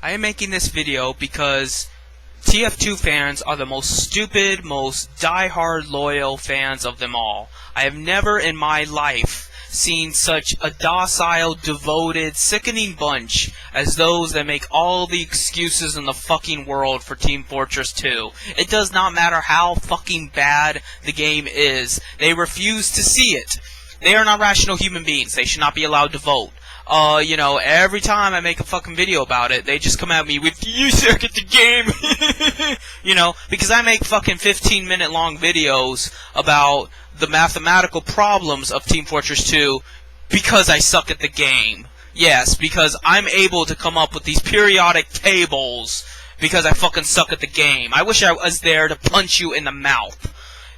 I am making this video because TF2 fans are the most stupid, most die-hard loyal fans of them all. I have never in my life seen such a docile, devoted, sickening bunch as those that make all the excuses in the fucking world for Team Fortress 2. It does not matter how fucking bad the game is. They refuse to see it. They are not rational human beings. They should not be allowed to vote. Every time I make a fucking video about it, they just come at me with, "You suck at the game!" Because I make fucking 15-minute long videos about the mathematical problems of Team Fortress 2 because I suck at the game. Yes, because I'm able to come up with these periodic tables because I fucking suck at the game. I wish I was there to punch you in the mouth.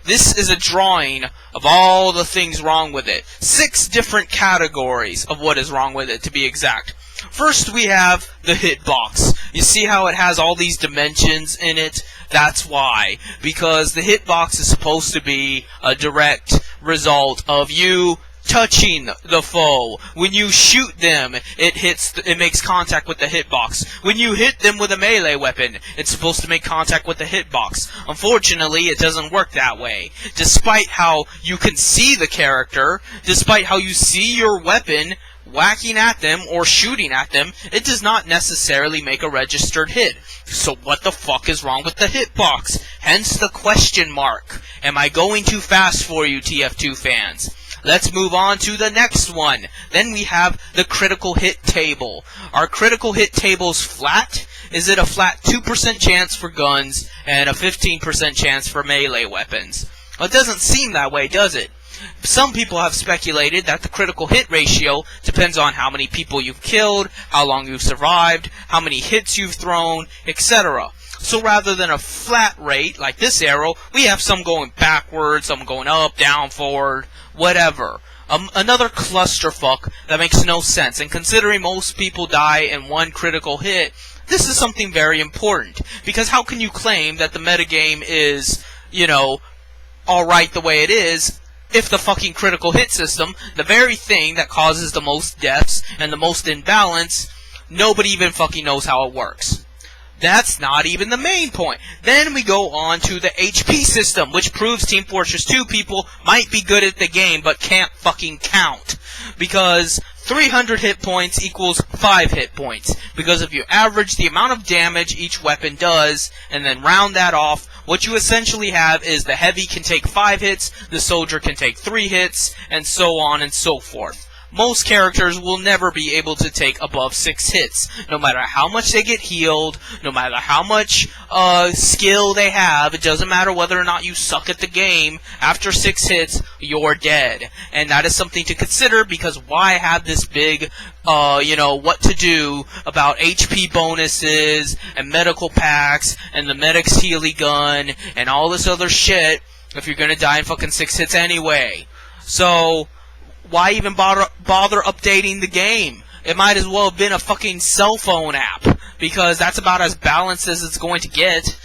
This is a drawing of all the things wrong with it. 6 different categories of what is wrong with it, to be exact. First, we have the hitbox. You see how it has all these dimensions in it? That's why. Because the hitbox is supposed to be a direct result of you touching the foe. When you shoot them, it makes contact with the hitbox. When you hit them with a melee weapon, it's supposed to make contact with the hitbox. Unfortunately, it doesn't work that way. Despite how you can see the character, despite how you see your weapon whacking at them or shooting at them, it does not necessarily make a registered hit. So what the fuck is wrong with the hitbox? Hence the question mark. Am I going too fast for you, TF2 fans? Let's move on to the next one. Then we have the critical hit table. Are critical hit tables flat? Is it a flat 2% chance for guns and a 15% chance for melee weapons? Well, it doesn't seem that way, does it? Some people have speculated that the critical hit ratio depends on how many people you've killed, how long you've survived, how many hits you've thrown, etc. So rather than a flat rate, like this arrow, we have some going backwards, some going up, down, forward, whatever. Another clusterfuck that makes no sense. And considering most people die in one critical hit, this is something very important. Because how can you claim that the metagame is, alright the way it is, if the fucking critical hit system, the very thing that causes the most deaths and the most imbalance, nobody even fucking knows how it works. That's not even the main point. Then we go on to the HP system, which proves Team Fortress 2 people might be good at the game, but can't fucking count. Because 300 hit points equals 5 hit points. Because if you average the amount of damage each weapon does, and then round that off, what you essentially have is the heavy can take 5 hits, the soldier can take 3 hits, and so on and so forth. Most characters will never be able to take above 6 hits, no matter how much they get healed, no matter how much skill they have. It doesn't matter whether or not you suck at the game. After 6 hits, you're dead. And that is something to consider, because why have this big, what to do about HP bonuses, and medical packs, and the medic's Healy gun, and all this other shit, if you're gonna die in fucking 6 hits anyway. So why even bother updating the game? It might as well have been a fucking cell phone app, because that's about as balanced as it's going to get.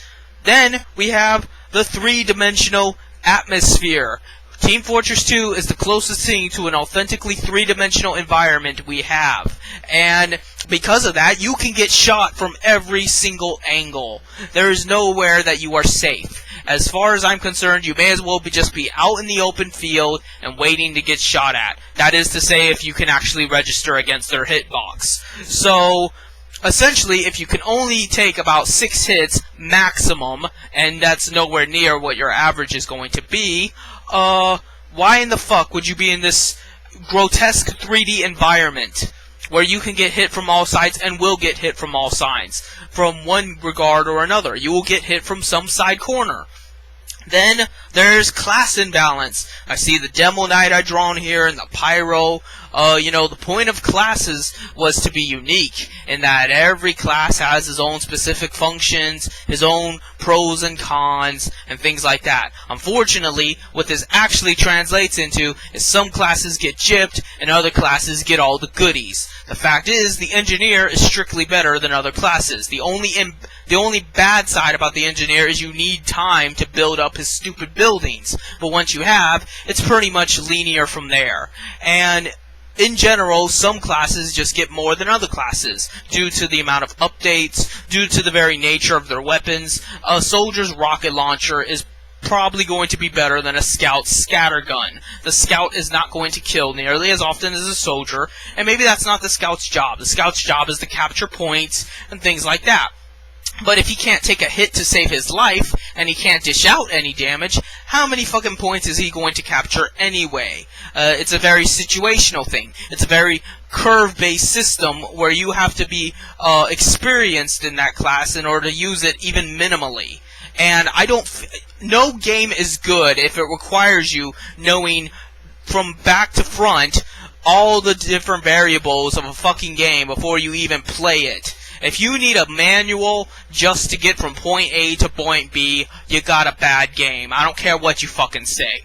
Then we have the 3-dimensional atmosphere. Team Fortress 2 is the closest thing to an authentically 3-dimensional environment we have. And because of that, you can get shot from every single angle. There is nowhere that you are safe. As far as I'm concerned, you may as well just be out in the open field and waiting to get shot at. That is to say, if you can actually register against their hitbox. So essentially, if you can only take about 6 hits maximum, and that's nowhere near what your average is going to be, why in the fuck would you be in this grotesque 3D environment where you can get hit from all sides and will get hit from all sides? From one regard or another, you will get hit from some side corner. Then there's class imbalance. I see the Demo Knight I drawn here and the Pyro. The point of classes was to be unique in that every class has his own specific functions, his own pros and cons, and things like that. Unfortunately, what this actually translates into is some classes get gypped and other classes get all the goodies. The fact is, the engineer is strictly better than other classes. The only bad side about the engineer is you need time to build up his stupid buildings. But once you have, it's pretty much linear from there. And in general, some classes just get more than other classes, due to the amount of updates, due to the very nature of their weapons. A soldier's rocket launcher is probably going to be better than a scout's scattergun. The scout is not going to kill nearly as often as a soldier, and maybe that's not the scout's job. The scout's job is to capture points and things like that. But if he can't take a hit to save his life, and he can't dish out any damage, how many fucking points is he going to capture anyway? It's a very situational thing. It's a very curve-based system where you have to be experienced in that class in order to use it even minimally. And no game is good if it requires you knowing from back to front all the different variables of a fucking game before you even play it. If you need a manual just to get from point A to point B, you got a bad game. I don't care what you fucking say.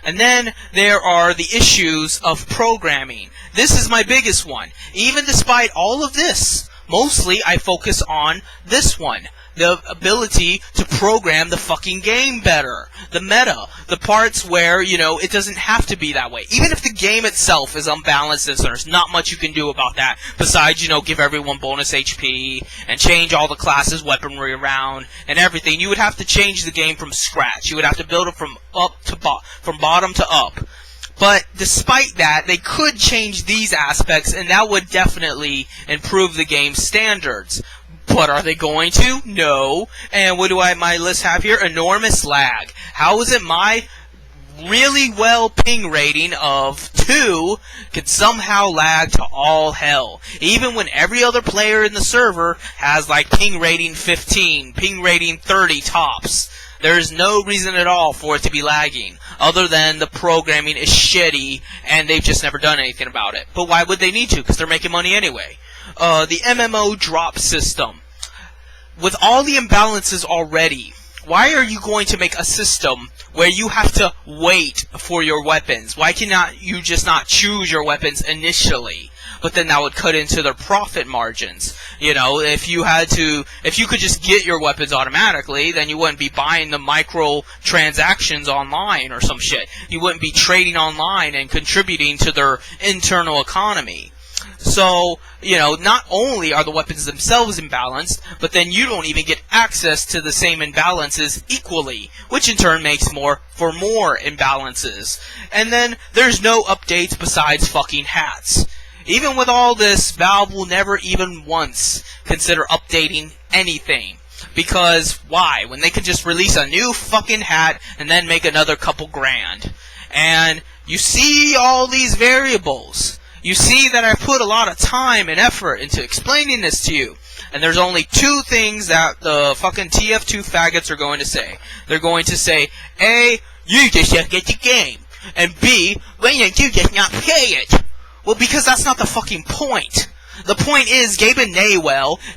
And then there are the issues of programming. This is my biggest one. Even despite all of this, mostly I focus on this one. The ability to program the fucking game better. The meta. The parts where, it doesn't have to be that way. Even if the game itself is unbalanced, and there's not much you can do about that, besides, give everyone bonus HP, and change all the classes' weaponry around, and everything. You would have to change the game from scratch. You would have to build it from bottom to up. But despite that, they could change these aspects, and that would definitely improve the game's standards. But are they going to? No. And what do my list have here? Enormous lag. How is it my really well ping rating of 2 could somehow lag to all hell? Even when every other player in the server has like ping rating 15, ping rating 30 tops. There's no reason at all for it to be lagging, other than the programming is shitty and they've just never done anything about it. But why would they need to? Because they're making money anyway. The MMO drop system. With all the imbalances already, why are you going to make a system where you have to wait for your weapons? Why cannot you just not choose your weapons initially? But then that would cut into their profit margins. If you could just get your weapons automatically, then you wouldn't be buying the micro transactions online or some shit. You wouldn't be trading online and contributing to their internal economy. So, not only are the weapons themselves imbalanced, but then you don't even get access to the same imbalances equally, which in turn makes more imbalances. And then there's no updates besides fucking hats. Even with all this, Valve will never even once consider updating anything. Because why? When they could just release a new fucking hat and then make another couple grand. And you see all these variables. You see that I put a lot of time and effort into explaining this to you. And there's only 2 things that the fucking TF2 faggots are going to say. They're going to say, A, you just don't get the game. And B, why don't you just not play it? Well, because that's not the fucking point. The point is, Gaben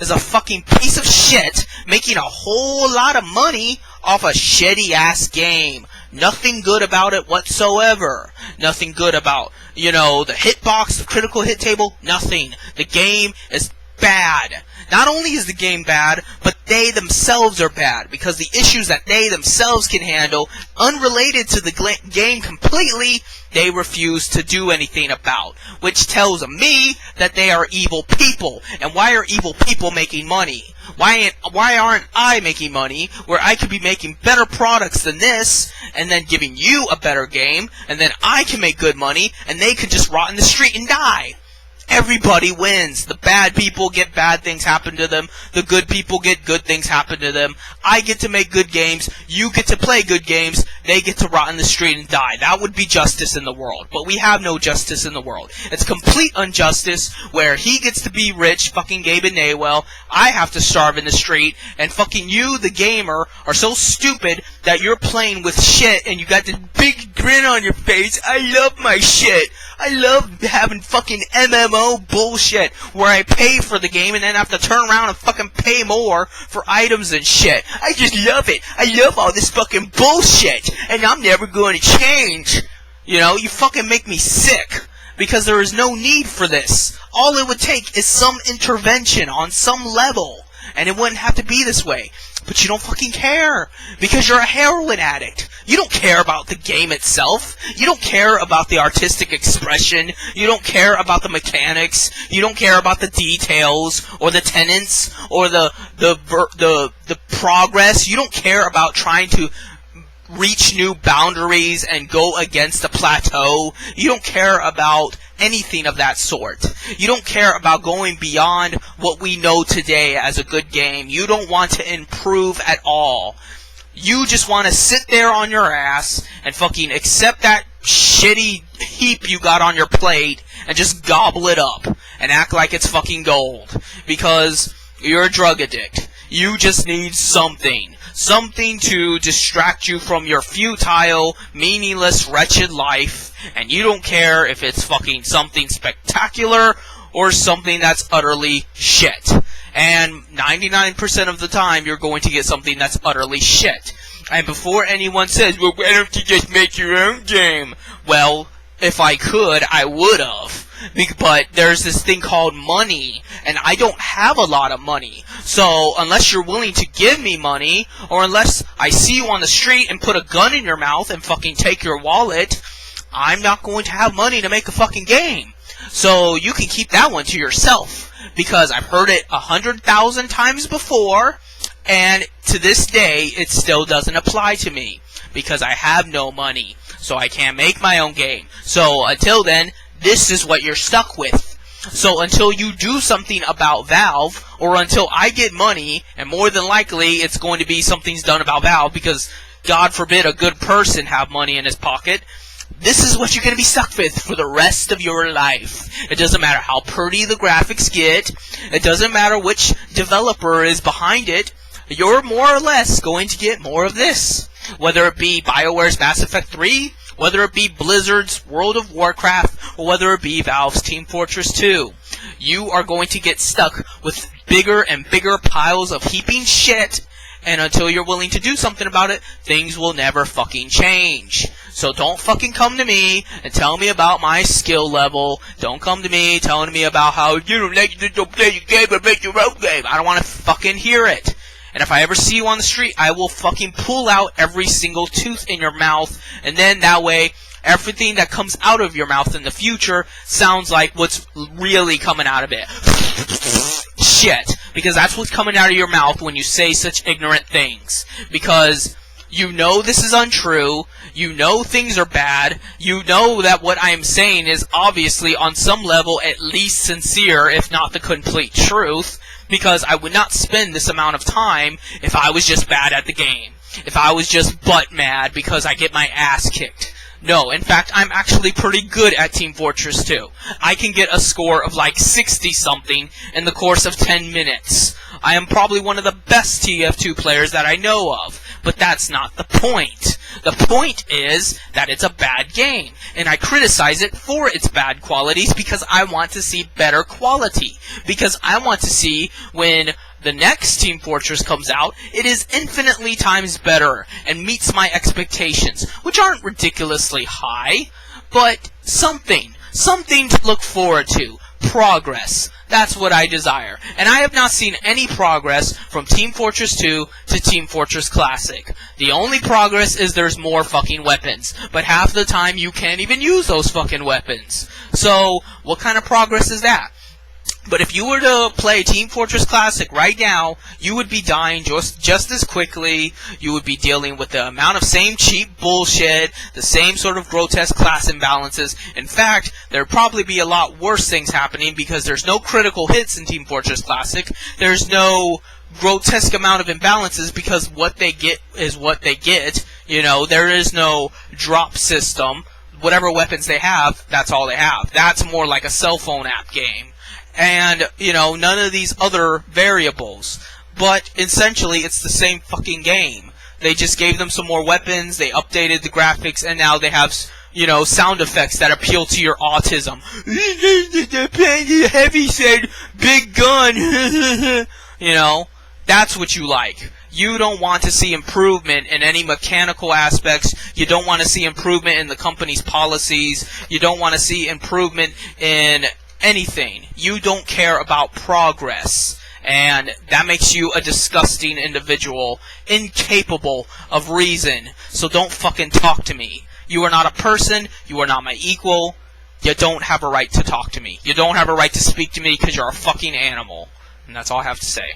is a fucking piece of shit making a whole lot of money off a shitty-ass game. Nothing good about it whatsoever. Nothing good about, the hitbox, the critical hit table, nothing. The game is bad. Not only is the game bad, but they themselves are bad, because the issues that they themselves can handle, unrelated to the game completely, they refuse to do anything about. Which tells me that they are evil people. And why are evil people making money? Why aren't I making money, where I could be making better products than this, and then giving you a better game, and then I can make good money, and they could just rot in the street and die? Everybody wins. The bad people get bad things happen to them. The good people get good things happen to them. I get to make good games. You get to play good games. They get to rot in the street and die. That would be justice in the world. But we have no justice in the world. It's complete injustice where he gets to be rich, fucking Gaben Naywell. I have to starve in the street. And fucking you, the gamer, are so stupid that you're playing with shit and you got this big grin on your face. I love my shit. I love having fucking MMO bullshit where I pay for the game and then have to turn around and fucking pay more for items and shit. I just love it. I love all this fucking bullshit and I'm never going to change. You fucking make me sick because there is no need for this. All it would take is some intervention on some level. and it wouldn't have to be this way. But you don't fucking care, because you're a heroin addict. You don't care about the game itself. You don't care about the artistic expression. You don't care about the mechanics. You don't care about the details, or the tenets, or the progress. You don't care about trying to reach new boundaries and go against the plateau. You don't care about anything of that sort. You don't care about going beyond what we know today as a good game. You don't want to improve at all. You just want to sit there on your ass and fucking accept that shitty heap you got on your plate and just gobble it up and act like it's fucking gold. Because you're a drug addict. You just need something. Something to distract you from your futile, meaningless, wretched life. And you don't care if it's fucking something spectacular or something that's utterly shit. And 99% of the time, you're going to get something that's utterly shit. And before anyone says, well, why don't you just make your own game? Well, if I could, I would have. But there's this thing called money, and I don't have a lot of money. So, unless you're willing to give me money, or unless I see you on the street and put a gun in your mouth and fucking take your wallet, I'm not going to have money to make a fucking game. So, you can keep that one to yourself, because I've heard it 100,000 times before, and to this day, it still doesn't apply to me, because I have no money, so I can't make my own game. So, until then, this is what you're stuck with. So until you do something about Valve, or until I get money, and more than likely it's going to be something's done about Valve, because God forbid a good person have money in his pocket, this is what you're going to be stuck with for the rest of your life. It doesn't matter how pretty the graphics get, it doesn't matter which developer is behind it, you're more or less going to get more of this. Whether it be BioWare's Mass Effect 3, whether it be Blizzard's World of Warcraft, or whether it be Valve's Team Fortress 2. You are going to get stuck with bigger and bigger piles of heaping shit, and until you're willing to do something about it, things will never fucking change. So don't fucking come to me and tell me about my skill level. Don't come to me telling me about how you don't like to play your game or make your own game. I don't want to fucking hear it. And if I ever see you on the street, I will fucking pull out every single tooth in your mouth, and then that way, everything that comes out of your mouth in the future sounds like what's really coming out of it. Shit. Because that's what's coming out of your mouth when you say such ignorant things. Because you know this is untrue, you know things are bad, you know that what I am saying is obviously on some level at least sincere, if not the complete truth. Because I would not spend this amount of time if I was just bad at the game. If I was just butt mad because I get my ass kicked. No, in fact, I'm actually pretty good at Team Fortress 2. I can get a score of like 60-something in the course of 10 minutes. I am probably one of the best TF2 players that I know of. But that's not the point. The point is that it's a bad game, and I criticize it for its bad qualities because I want to see better quality. Because I want to see when the next Team Fortress comes out, it is infinitely times better and meets my expectations, which aren't ridiculously high, but something to look forward to. Progress. That's what I desire. And I have not seen any progress from Team Fortress 2 to Team Fortress Classic. The only progress is there's more fucking weapons. But half the time you can't even use those fucking weapons. So, what kind of progress is that? But if you were to play Team Fortress Classic right now, you would be dying just as quickly. You would be dealing with the amount of same cheap bullshit, the same sort of grotesque class imbalances. In fact, there'd probably be a lot worse things happening because there's no critical hits in Team Fortress Classic. There's no grotesque amount of imbalances because what they get is what they get. You know, there is no drop system. Whatever weapons they have, that's all they have. That's more like a cell phone app game. And, you know, none of these other variables. But, essentially, it's the same fucking game. They just gave them some more weapons, they updated the graphics, and now they have, you know, sound effects that appeal to your autism. Heavy said, big gun. You know, that's what you like. You don't want to see improvement in any mechanical aspects. You don't want to see improvement in the company's policies. You don't want to see improvement in anything. You don't care about progress. And that makes you a disgusting individual, incapable of reason. So don't fucking talk to me. You are not a person. You are not my equal. You don't have a right to talk to me. You don't have a right to speak to me because you're a fucking animal. And that's all I have to say.